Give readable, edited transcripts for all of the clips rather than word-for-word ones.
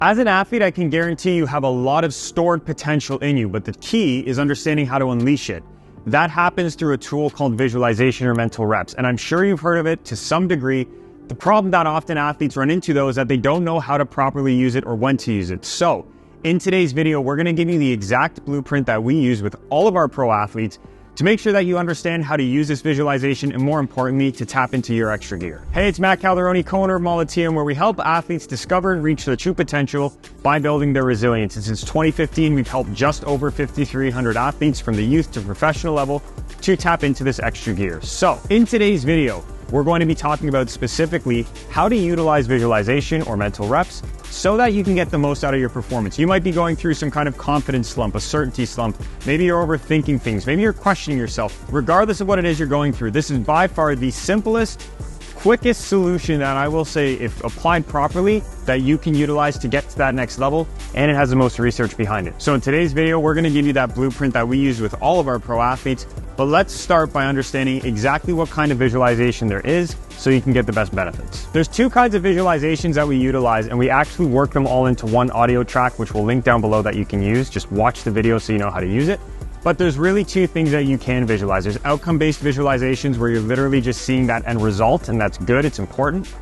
As an athlete, I can guarantee you have a lot of stored potential in you, but the key is understanding how to unleash it. That happens through a tool called visualization or mental reps, and I'm sure you've heard of it to some degree. The problem that often athletes run into though is that they don't know how to properly use it or when to use it. So, in today's video, we're going to give you the exact blueprint that we use with all of our pro athletes to make sure that you understand how to use this visualization and, more importantly, to tap into your extra gear. Hey, it's Matt Calderoni, co-owner of Team, where we help athletes discover and reach their true potential by building their resilience. And since 2015, we've helped just over 5,300 athletes from the youth to professional level to tap into this extra gear. So, in today's video, we're going to be talking about specifically how to utilize visualization or mental reps so that you can get the most out of your performance. You might be going through some kind of confidence slump, a certainty slump. Maybe you're overthinking things. Maybe you're questioning yourself. Regardless of what it is you're going through, this is by far the simplest, quickest solution that I will say, if applied properly, that you can utilize to get to that next level, and it has the most research behind it. So in today's video, we're going to give you that blueprint that we use with all of our pro athletes, but let's start by understanding exactly what kind of visualization there is so you can get the best benefits. There's two kinds of visualizations that we utilize, and we actually work them all into one audio track, which we'll link down below that you can use. Just watch the video so you know how to use it. But there's really two things that you can visualize. There's outcome-based visualizations where you're literally just seeing that end result, and that's good, it's important.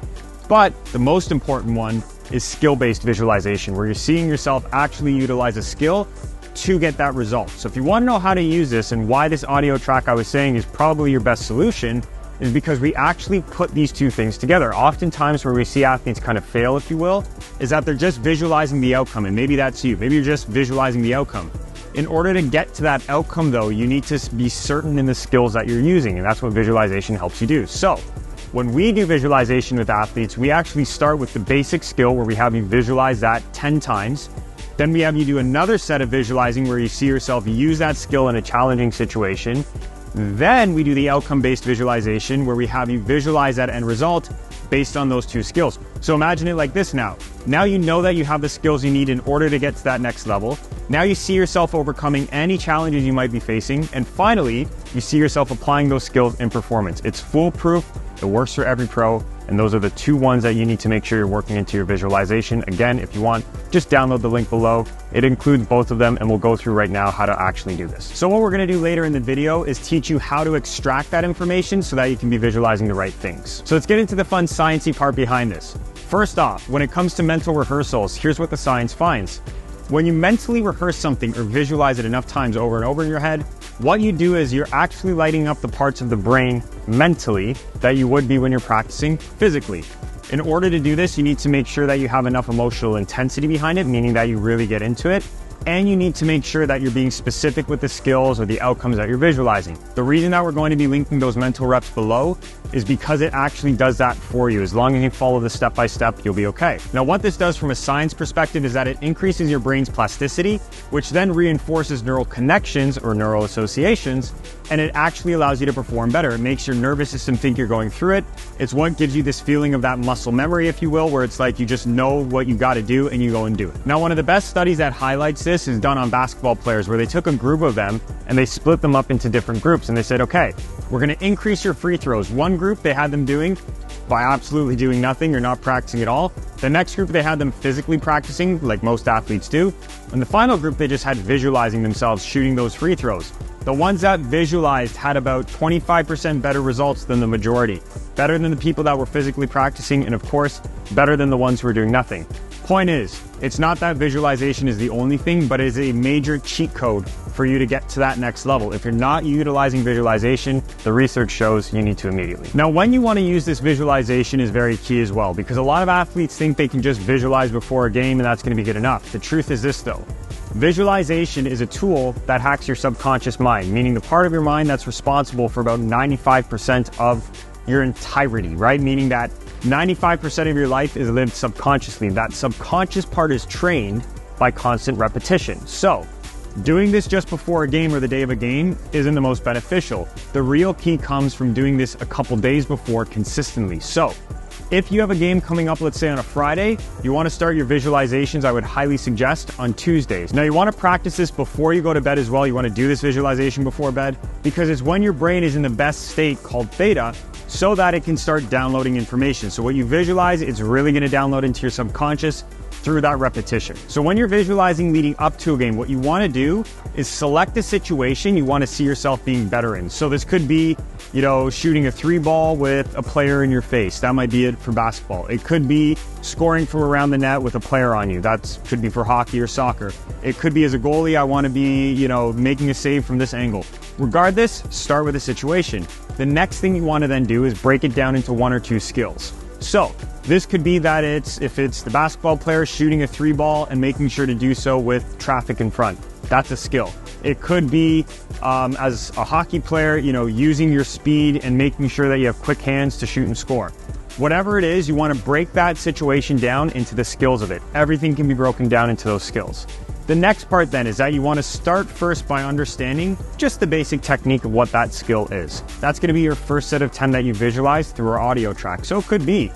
But the most important one is skill-based visualization, where you're seeing yourself actually utilize a skill to get that result. So if you want to know how to use this and why this audio track I was saying is probably your best solution, is because we actually put these two things together. Oftentimes where we see athletes kind of fail, if you will, is that they're just visualizing the outcome, and maybe that's you. Maybe you're just visualizing the outcome. In order to get to that outcome though, you need to be certain in the skills that you're using, and that's what visualization helps you do. So, when we do visualization with athletes, we actually start with the basic skill where we have you visualize that 10 times. Then we have you do another set of visualizing where you see yourself use that skill in a challenging situation. Then we do the outcome-based visualization where we have you visualize that end result based on those two skills. So imagine it like this now. Now you know that you have the skills you need in order to get to that next level. Now you see yourself overcoming any challenges you might be facing. And finally, you see yourself applying those skills in performance. It's foolproof. It works for every pro. And those are the two ones that you need to make sure you're working into your visualization. Again, if you want, just download the link below. It includes both of them, and we'll go through right now how to actually do this. So what we're gonna do later in the video is teach you how to extract that information so that you can be visualizing the right things. So let's get into the fun sciencey part behind this. First off, when it comes to mental rehearsals, here's what the science finds. When you mentally rehearse something or visualize it enough times over and over in your head, what you do is you're actually lighting up the parts of the brain mentally that you would be when you're practicing physically. In order to do this, you need to make sure that you have enough emotional intensity behind it, meaning that you really get into it. And you need to make sure that you're being specific with the skills or the outcomes that you're visualizing. The reason that we're going to be linking those mental reps below is because it actually does that for you. As long as you follow the step-by-step, you'll be okay. Now, what this does from a science perspective is that it increases your brain's plasticity, which then reinforces neural connections or neural associations, and it actually allows you to perform better. It makes your nervous system think you're going through it. It's what gives you this feeling of that muscle memory, if you will, where it's like you just know what you got to do and you go and do it. Now, one of the best studies that highlights this is done on basketball players, where they took a group of them and they split them up into different groups, and they said, okay, we're going to increase your free throws. One group they had them doing by absolutely doing nothing or not practicing at all. The next group they had them physically practicing like most athletes do. And the final group they just had visualizing themselves shooting those free throws. The ones that visualized had about 25% better results than the majority. Better than the people that were physically practicing, and of course, better than the ones who were doing nothing. Point is, it's not that visualization is the only thing, but it is a major cheat code for you to get to that next level. If you're not utilizing visualization, the research shows you need to immediately. Now, when you want to use this visualization is very key as well, because a lot of athletes think they can just visualize before a game and that's going to be good enough. The truth is this though. Visualization is a tool that hacks your subconscious mind, meaning the part of your mind that's responsible for about 95% of your entirety, right? Meaning that 95% of your life is lived subconsciously. That subconscious part is trained by constant repetition. So, doing this just before a game or the day of a game isn't the most beneficial. The real key comes from doing this a couple days before consistently. So, if you have a game coming up, let's say on a Friday, you want to start your visualizations, I would highly suggest on Tuesdays. Now, you want to practice this before you go to bed as well. You want to do this visualization before bed because it's when your brain is in the best state called theta, so that it can start downloading information. So what you visualize, it's really going to download into your subconscious, through that repetition. So when you're visualizing leading up to a game, what you want to do is select a situation you want to see yourself being better in. So this could be, shooting a 3-ball with a player in your face. That might be it for basketball. It could be scoring from around the net with a player on you. That could be for hockey or soccer. It could be as a goalie, I want to be, making a save from this angle. Regardless, start with a situation. The next thing you want to then do is break it down into 1 or 2 skills. So this could be that if it's the basketball player shooting a 3-ball and making sure to do so with traffic in front. That's a skill. It could be as a hockey player, using your speed and making sure that you have quick hands to shoot and score. Whatever it is, you want to break that situation down into the skills of it. Everything can be broken down into those skills. The next part then is that you want to start first by understanding just the basic technique of what that skill is. That's going to be your first set of 10 that you visualize through our audio track. So it could be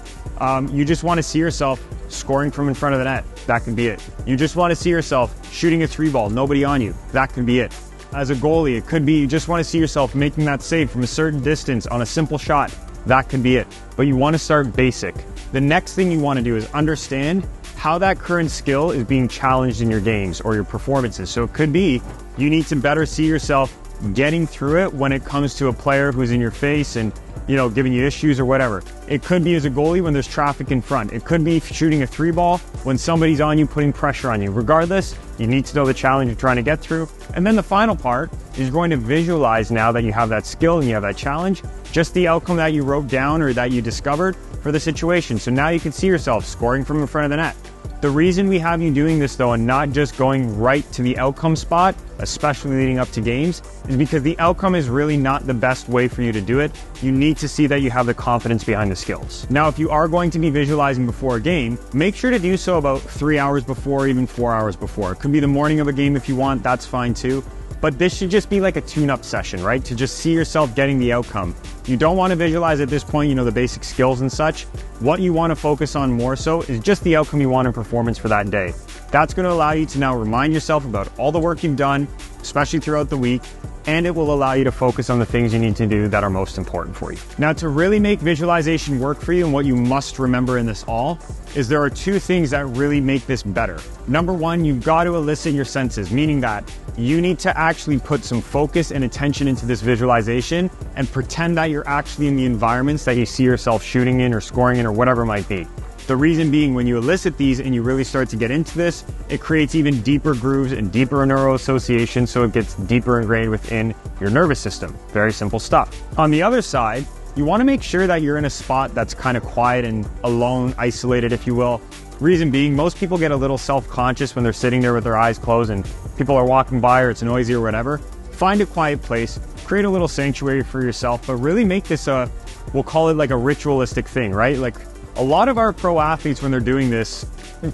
you just want to see yourself scoring from in front of the net. That could be it. You just want to see yourself shooting a 3-ball, nobody on you. That could be it. As a goalie, it could be you just want to see yourself making that save from a certain distance on a simple shot. That could be it. But you want to start basic. The next thing you want to do is understand how that current skill is being challenged in your games or your performances. So it could be you need to better see yourself getting through it when it comes to a player who's in your face and giving you issues or whatever. It could be as a goalie when there's traffic in front. It could be shooting a 3-ball when somebody's on you, putting pressure on you. Regardless, you need to know the challenge you're trying to get through. And then the final part is going to visualize, now that you have that skill and you have that challenge, just the outcome that you wrote down or that you discovered for the situation. So now you can see yourself scoring from in front of the net. The reason we have you doing this though, and not just going right to the outcome spot, especially leading up to games, is because the outcome is really not the best way for you to do it. You need to see that you have the confidence behind the skills. Now, if you are going to be visualizing before a game, make sure to do so about 3 hours before, even 4 hours before. It could be the morning of a game if you want, that's fine too. But this should just be like a tune-up session, right? To just see yourself getting the outcome. You don't want to visualize at this point, the basic skills and such. What you want to focus on more so is just the outcome you want in performance for that day. That's going to allow you to now remind yourself about all the work you've done, especially throughout the week, and it will allow you to focus on the things you need to do that are most important for you. Now, to really make visualization work for you, and what you must remember in this all, is there are 2 things that really make this better. Number 1, you've got to elicit your senses, meaning that you need to actually put some focus and attention into this visualization and pretend that you're actually in the environments that you see yourself shooting in or scoring in or whatever it might be. The reason being, when you elicit these and you really start to get into this, it creates even deeper grooves and deeper neural associations, so it gets deeper ingrained within your nervous system. Very simple stuff. On the other side, you want to make sure that you're in a spot that's kind of quiet and alone, isolated, if you will. Reason being, most people get a little self-conscious when they're sitting there with their eyes closed and people are walking by or it's noisy or whatever. Find a quiet place, create a little sanctuary for yourself, but really make this we'll call it like a ritualistic thing, right? Like, a lot of our pro athletes, when they're doing this,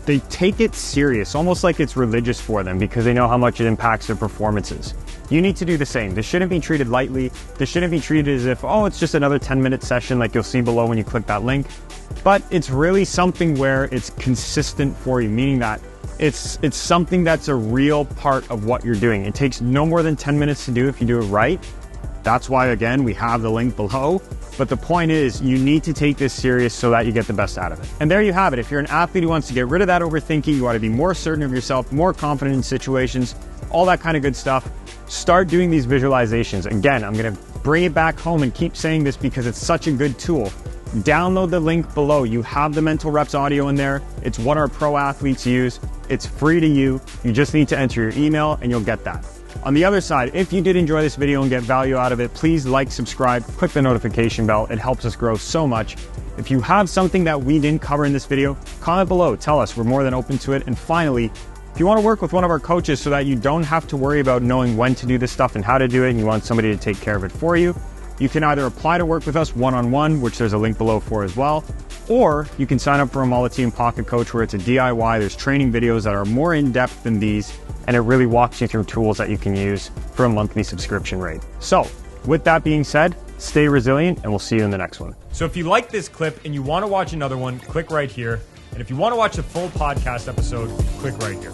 they take it serious, almost like it's religious for them, because they know how much it impacts their performances. You need to do the same. This shouldn't be treated lightly. This shouldn't be treated as if, it's just another 10-minute session like you'll see below when you click that link. But it's really something where it's consistent for you, meaning that it's something that's a real part of what you're doing. It takes no more than 10 minutes to do if you do it right. That's why, again, we have the link below. But the point is, you need to take this serious so that you get the best out of it. And there you have it. If you're an athlete who wants to get rid of that overthinking, you want to be more certain of yourself, more confident in situations, all that kind of good stuff, start doing these visualizations. Again, I'm going to bring it back home and keep saying this because it's such a good tool. Download the link below. You have the Mental Reps audio in there. It's what our pro athletes use. It's free to you. You just need to enter your email and you'll get that. On the other side, if you did enjoy this video and get value out of it, please like, subscribe, click the notification bell. It helps us grow so much. If you have something that we didn't cover in this video, comment below, tell us, we're more than open to it. And finally, if you want to work with one of our coaches so that you don't have to worry about knowing when to do this stuff and how to do it, and you want somebody to take care of it for you, you can either apply to work with us one-on-one, which there's a link below for as well, or you can sign up for a multi-team pocket coach where it's a DIY. There's training videos that are more in-depth than these, and it really walks you through tools that you can use for a monthly subscription rate. So with that being said, stay resilient, and we'll see you in the next one. So if you like this clip and you want to watch another one, click right here. And if you want to watch the full podcast episode, click right here.